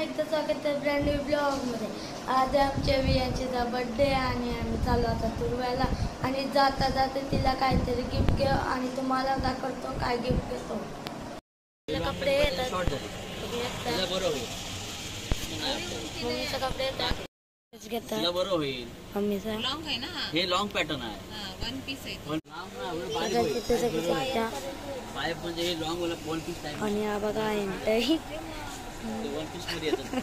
एकदा स्वागत आहे ब्रँड न्यू ब्लॉगमध्ये। आज आमच्या वियांचा बर्थडे आणि आम्ही चाललो आता तुरव्याला आणि जाता जाता तिला काहीतरी गिफ्ट घेऊ आणि तुम्हाला दाखवतो काय गिफ्ट घेतो। कपडे येतात मम्मीचे कपडे येतात घेतात बरोबर होईल। मम्मीचा लॉंग आहे ना, हे लॉंग पॅटर्न आहे, वन पीस आहे पाइप म्हणजे हे लॉंग वाला वन पीस टाइप आणि हा बघा आहे वन पीस मध्ये येतात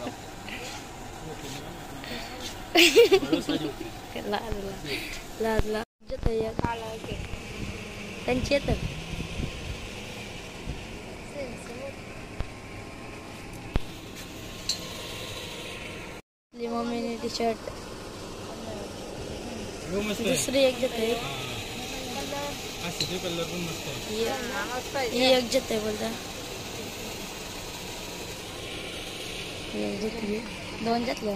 लाजला जतया काला के त्यांची येतात मम्मीने टी शर्ट दुसरी एक देते ये एक देते बोलता दोन घेतलं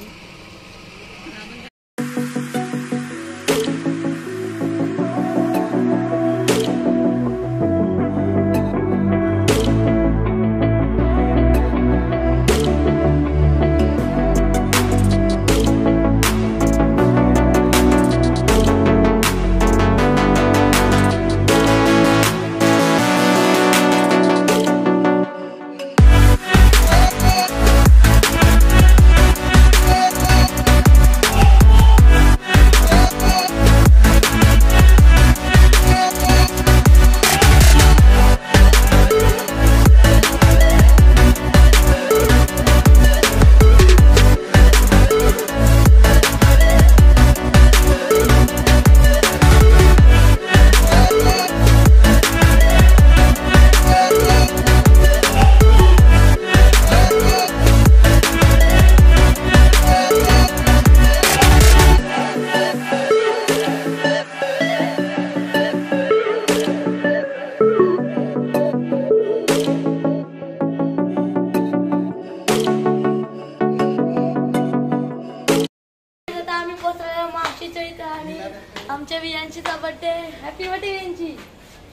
आमच्या वियांचा बर्थडे। हॅपी बर्थडे वियांची,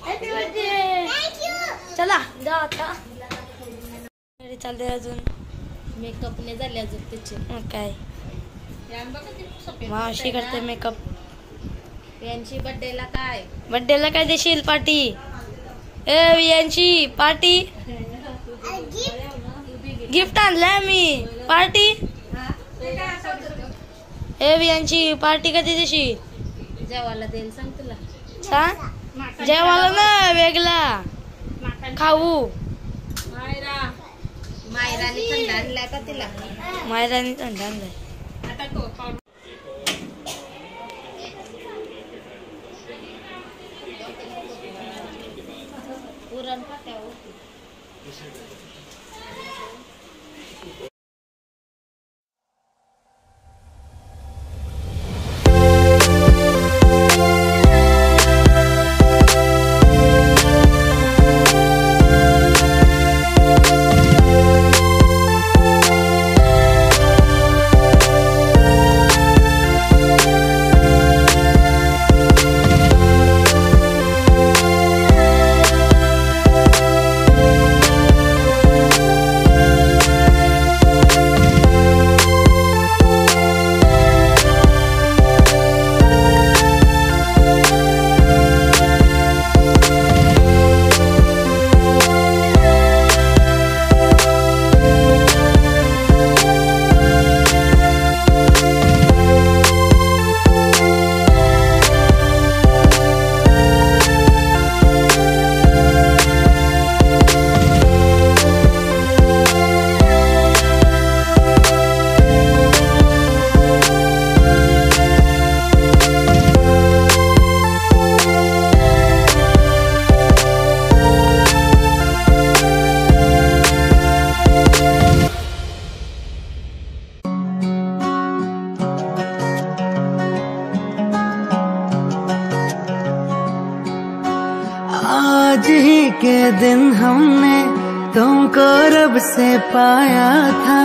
हॅपी बर्थडे। चला जा आता चालते अजून मेकअप नाही झाले अजून त्याचे काय मावशी करते मेकअप। वियांची बर्थडेला काय देशील पार्टी? ए वियांची पार्टी गिफ्ट आणलंय मी पार्टी। ए वियांची पार्टी कधी देशील? जेवायला देईल सांग तुला सांग जेवायला ना वेगळा खाऊ मायरानी थंड आणलाय का तिला? मायरानी थंड आणलाय पुरण पाट्यावर आज ही के दिन हमने तुमको रब से पाया था,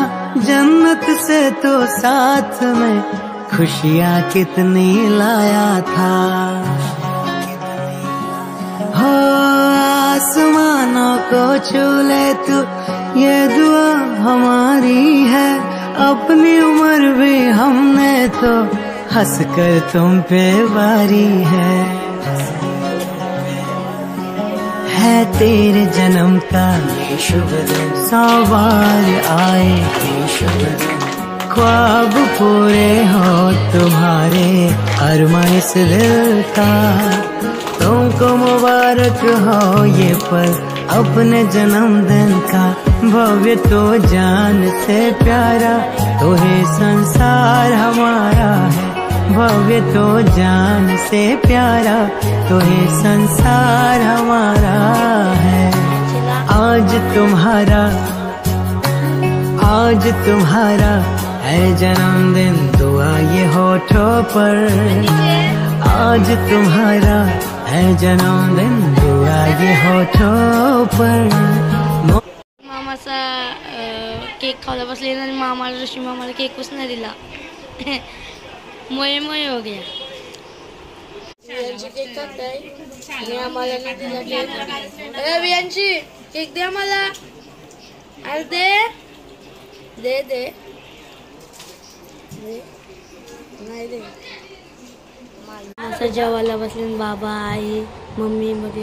जन्नत से तो साथ में खुशियाँ कितनी लाया था। हो आसमानों को छू ले तू, ये दुआ हमारी है। अपनी उम्र भी हमने तो हंसकर तुम पे वारी है तेरे जन्म का ये शुभ दिन, 100 बार आए ये शुभ दिन, ख्वाब पूरे हो तुम्हारे अरमां इस दिल का, तुमको मुबारक हो ये पल अपने जन्मदिन का, भव्य तो जान से प्यारा तो है संसार हमारा है, भव्य तो जान से प्यारा तो है संसार हमारा है। आज तुम्हारा है जन्मदिन, दुआ ये होठों पर, आज तुम्हारा है जन्मदिन, दुआ ये होठों पर। मामाचा केक खायला बसलेला आणि मामाला ऋषी मामाला केकच नाही दिला. मोये मोये हो गया. केक खाताय आणि आम्हाला नाही दिला केक. वियांशी केक दे आम्हाला. अरे दे दे दे नाही दे. असं जेवायला बसले बाबा आई मम्मी बघ